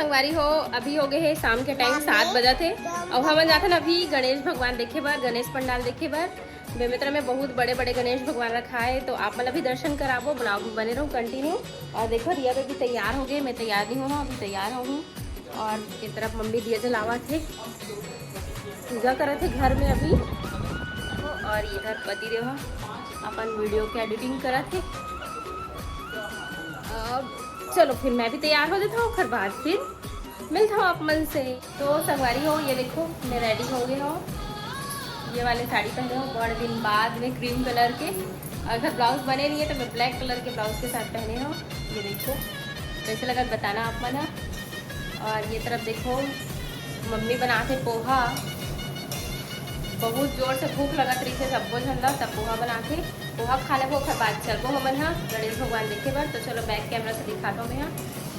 संगवारी हो अभी हो गए है शाम के टाइम 7 बजे थे और हम जाते ना अभी गणेश भगवान देखे बार, गणेश पंडाल देखे बार। बेमित्र में बहुत बड़े बड़े गणेश भगवान रखा है, तो आप मतलब भी दर्शन कराबो, ब्लॉग बने रहो कंटिन्यू। और देखो रिया भी तैयार हो गए, मैं तैयार नहीं हूँ, अभी तैयार हूँ। और की तरफ मम्मी दिया जलावा थे, पूजा करे थे घर में अभी। और इधर पति देव अपन वीडियो की एडिटिंग करा थे। अब चलो फिर मैं भी तैयार हो जाता हूँ, फिर बाद फिर मिलता हूँ आप मन से। तो संगवारी हो ये देखो मैं रेडी हो गई हूँ, ये वाले साड़ी पहने हो बड़े दिन बाद में क्रीम कलर के। अगर ब्लाउज बने नहीं है तो मैं ब्लैक कलर के ब्लाउज के साथ पहने हो। ये देखो कैसे लगा बताना आप मना। और ये तरफ देखो मम्मी बनाते पोहा, बहुत जोर से भूख लगा तरी से सबको झंडा तब पोहा बनाते। पोहा खा लेबो फिर बाद चलबो हमन हाँ गणेश भगवान देखे बार। तो चलो बैक कैमरा से दिखाता हूँ मैं यहाँ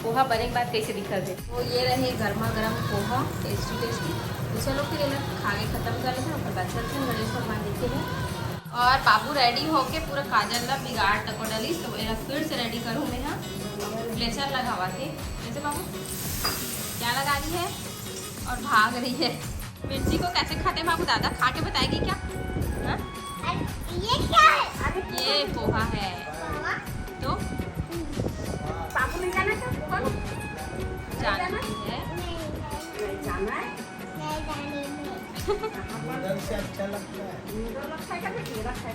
पोहा बने के बाद कैसे दिखा थे। तो ये रहे गर्मा गर्म पोहा टेस्टी टेस्टी। तो चलो फिर इन्हें खा के खत्म कर लेते हैं, फिर बाद चलते हैं गणेश भगवान देखे हैं। और बाबू रेडी होके पूरा काजल ला बिगाड़ टको डली, तो मेरा फिर से रेडी करूँ मैं यहाँ। ब्लेजर लगावा थे जैसे बाबू क्या लगा रही है और भाग रही है। मिर्ची को कैसे खाते हैं बाबू, दादा खा के बताएगी क्या? हा? ये क्या है? ये पोहा है। तो पापू नहीं जाना था पोहा जानती है। नहीं जाना है, नहीं जाने में नूडल से अच्छा लगता है। नूडल अच्छा है क्या बेटा? अच्छा है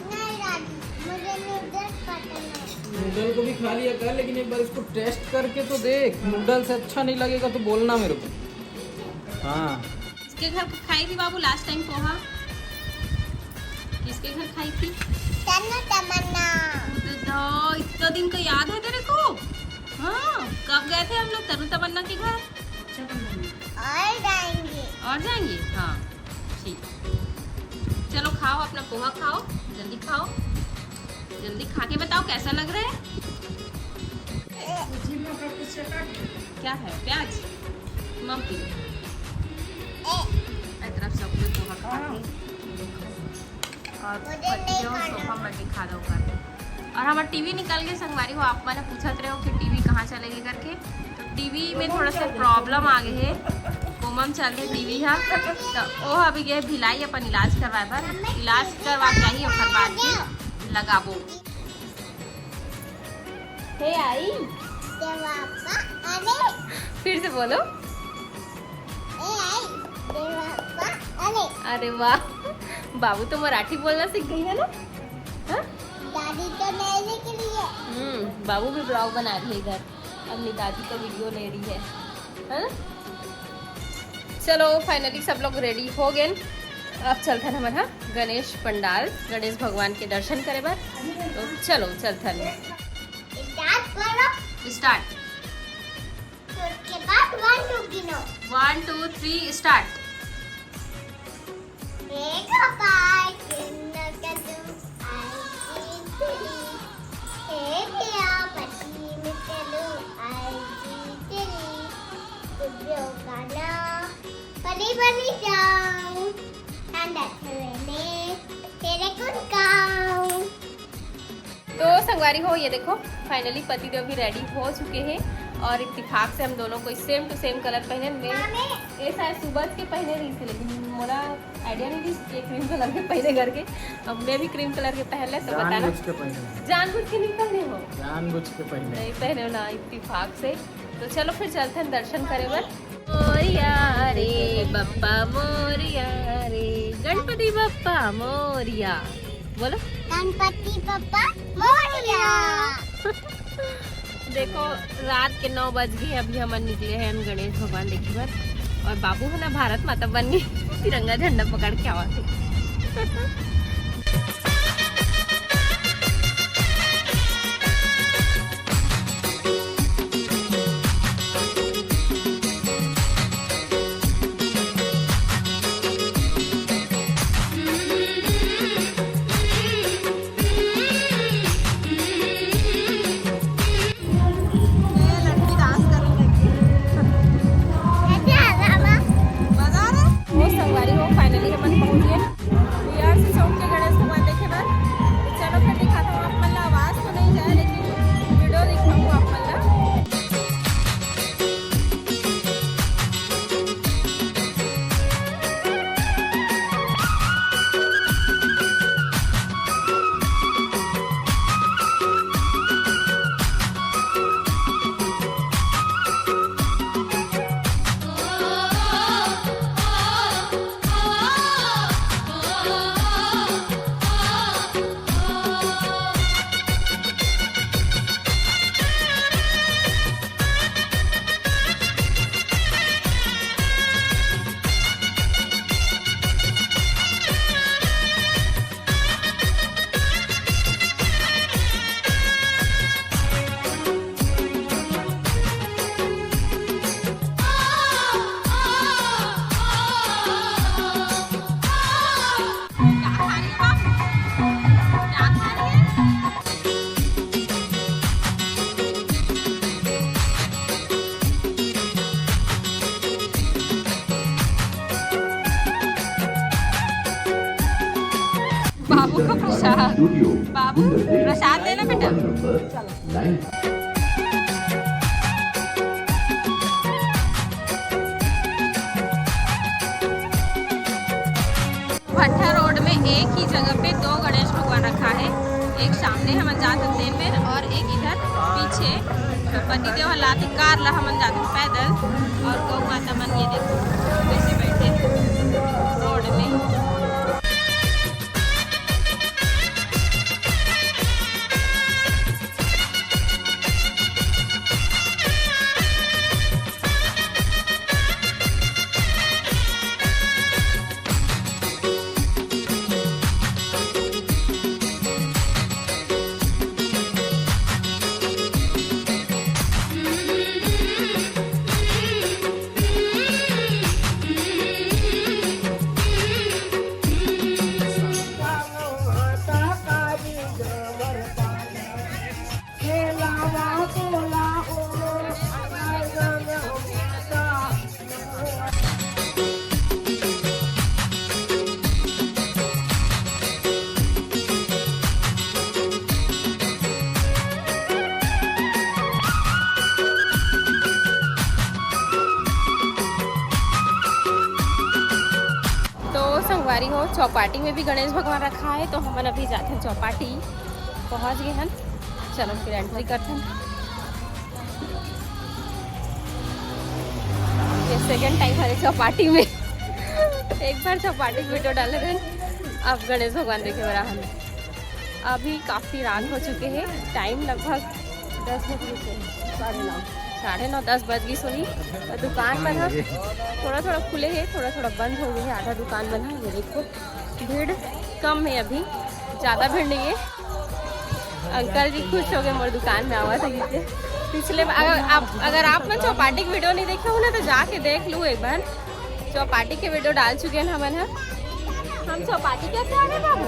नहीं दादी, मुझे नूडल पसंद है। नूडल को भी खा लिया कर, लेकिन एक बार इसको टेस्ट करके तो देख। नूडल से अच्छा नहीं लगेगा तो बोलना मेरे को। हाँ किसके घर खाई थी बाबू लास्ट टाइम पोहा? किसके घर खाई थी? तमन्ना। तो इतना दिन का याद है तेरे को? हाँ कब गए थे हम लोग तनु तमन्ना के घर? और जाएंगे हाँ ठीक। चलो खाओ अपना पोहा खाओ, जल्दी खाओ, जल्दी खा के बताओ कैसा लग रहा है। क्या है प्याज मम्मी तरफ सब कुछ पोहा खाते और सोफा में दिखा दो कर। और हमारा टीवी निकल गए संगवारी हो, आप मैंने पूछत रहे हो कि टीवी कहाँ चलेगी करके। तो टीवी में थोड़ा सा प्रॉब्लम आ गई है, कोमम चल रहे टीवी है तो वो अभी गए भिलाई अपन इलाज करवाए पर इलाज करवा चाहिए और बाद फिर लगाबो। हे आई फिर से बोलो। अरे वाह बाबू तो मराठी बोलना सीख गई है ना? हा? दादी तो लेने के लिए बाबू भी ब्लॉग बना रही है इधर, अपनी दादी का वीडियो ले रही है। हा? चलो फाइनली सब लोग रेडी हो गए, अब चलते हैं हमारा गणेश पंडाल, गणेश भगवान के दर्शन करे बार। तो चलो चलते हैं स्टार्ट। 1 2 3 स्टार्ट। तो संगवारी हो ये देखो फाइनली पति देव भी रेडी हो चुके हैं और इत्तेफाक से हम दोनों को सेम टू सेम कलर पहने। मैं ये शायद सुबह के पहने रही थी लेकिन मोरा आइडिया नहीं थी कि क्रीम कलर के पहने करके। अब मैं भी क्रीम कलर के पहन ले तो बताना। जानबूझ के नहीं पहने हो? जानबूझ के पहने नहीं पहने हो ना इत्तेफाक से। तो चलो फिर चलते हैं दर्शन करे बर। मोरिया रे बप्पा मोरिया रे, गणपति बप्पा मोरिया। बोलो गणपति बप्पा मोरिया। देखो रात के 9 बज गए, अभी हम निकले हैं गणेश भगवान देखे बार। और बाबू है ना भारत माता बन गई, तिरंगा झंडा पकड़ के आवा थे। संगवारी हो फाइनली हम पहुंच गए। बाबू को प्रसाद, बाबू प्रसाद लेना बेटा। भट्टा रोड में एक ही जगह पे 2 गणेश भगवान रखा है, एक सामने हमन जाते देर में और एक इधर पीछे पतिदेव लाते कार ला हमन जाते पैदल, और गौ माता मन ये देखो कैसे बैठे रोड में। संगवारी हो चौपाटी में भी गणेश भगवान रखा है, तो हम अभी जाते हैं चौपाटी, पहुंच गए हैं। चलो फिर एंट्री करते हैं। ये सेकंड टाइम हमारे चौपाटी में एक बार चौपाटी वीडियो डाले थे, अब गणेश भगवान देखे बड़ा हम। अभी काफ़ी रात हो चुके हैं, टाइम लगभग 10 बजे से 9:30 10 बज गई सोनी। दुकान बंद है, थोड़ा थोड़ा खुले हैं, थोड़ा थोड़ा बंद हो गई है, आधा दुकान बंद है। ये देखो भीड़ कम है, अभी ज़्यादा भीड़ नहीं है। अंकल जी खुश हो गए, मोर दुकान में आवा था ये पिछले। अगर आप ना चौपाटी की वीडियो नहीं देखे हो ना तो जाके देख लूँ एक बार, चौपाटी के वीडियो डाल चुके हैं हम चौपाटी कैसे आ गए बाबू?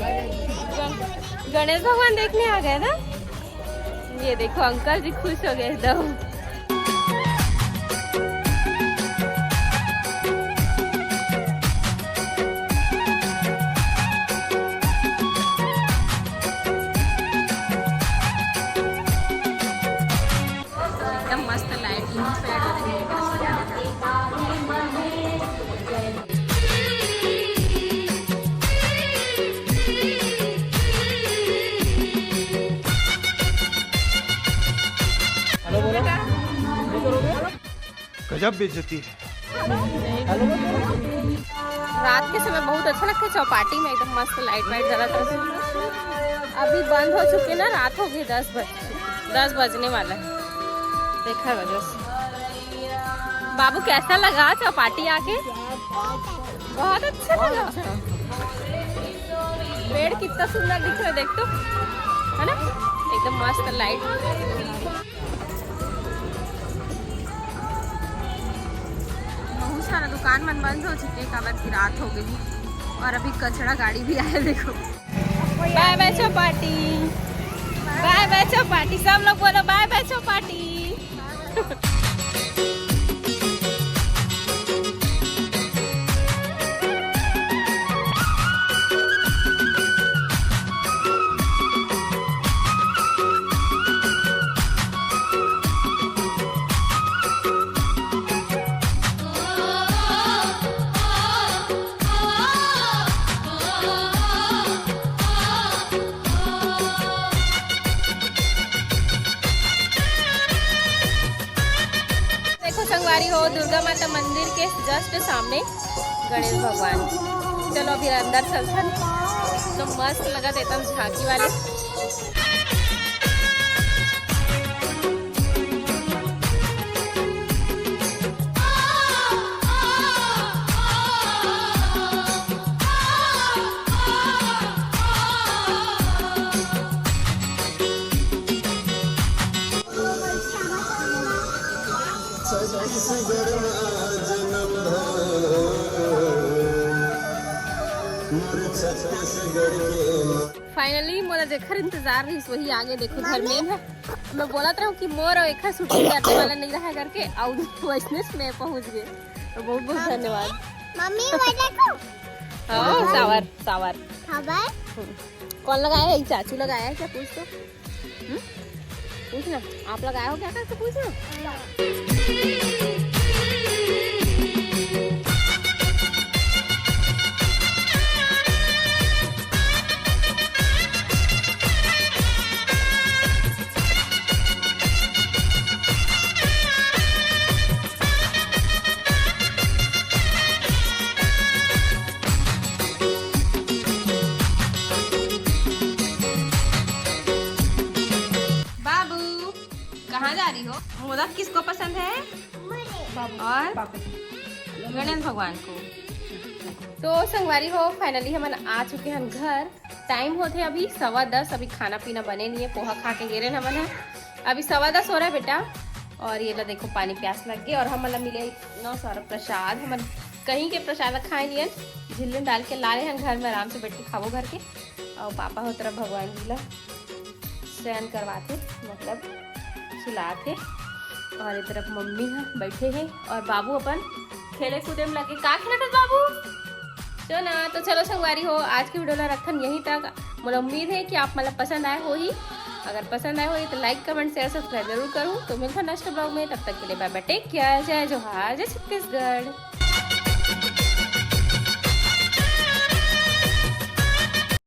गणेश भगवान देखने आ गए ना। ये देखो अंकल जी खुश हो गए एकदम। मस्त लाइटिंग गजब बेइज्जती है। रात के समय बहुत अच्छा लगता है चौपाटी में, एकदम मस्त लाइट वाइट जला था। अभी बंद हो चुके ना, रात हो गई 10 बजने वाला है। देखा वजह से बाबू कैसा लगा चौपाटी आके? बहुत अच्छा लगा। पेड़ कितना सुंदर दिख रहा है, देख तो, है ना, एकदम मस्त लाइट। बहुत सारा दुकान मन बंद हो चुके हैं, काबर की रात हो गई और अभी कचरा गाड़ी भी आया। देखो bye bye Chowpatty, bye bye Chowpatty, सब लोग बोलो बाय बाय चौपाटी। संगवारी हो दुर्गा माता मंदिर के जस्ट सामने गणेश भगवान। चलो अभी अंदर चलते हैं, तो मस्त लगा देता हूँ झांकी वाले। फाइनली मोरा जेखर इंतजार रही वही आगे देखो घर में है। मैं बोला था कि मोर और एक शूटिंग करने वाला नहीं रहा करके और वैसे में पहुंच गए, तो बहुत बहुत धन्यवाद। मम्मी वो देखो। हाँ सावर सावर कौन लगाया है? चाचू लगाया है क्या? पूछ तो, पूछना आप लगाया हो क्या? करके पूछना। बाबू कहाँ जा रही हो? मोदक किसको पसंद है? और गणेश भगवान को। तो संगवारी हो, फाइनली हम आ चुके हैं घर। टाइम होते अभी 10:15। अभी खाना पीना बने नहीं है, पोहा खा के गिरे न मन है। अभी 10:15 हो रहा है बेटा। और ये ला देखो पानी प्यास लग गई। और हम मिले इतना सारा प्रसाद, हम कहीं के प्रसाद खाए लिए झिल्ली डाल के ला रहे हैं घर में, आराम से बैठ के खाओ घर के। और पापा हो तरफ भगवान जी ला शयन करवाते, मतलब खिलाते। और इस तरफ मम्मी है बैठे हैं और बाबू अपन खेले कूदे में लगे। का खेलत बाबू? चलो ना। तो चलो संगवारी हो, आज की वीडियो ला रखन यहीं तक। मुझे उम्मीद है कि आप मतलब पसंद आए हो ही। अगर पसंद आए हो तो लाइक कमेंट शेयर सब्सक्राइब जरूर करूँ। तो मिलता नेक्स्ट ब्लॉग में, तब तक के लिए बाय बाय, टेक केयर, जय जोहार, जय छत्तीसगढ़।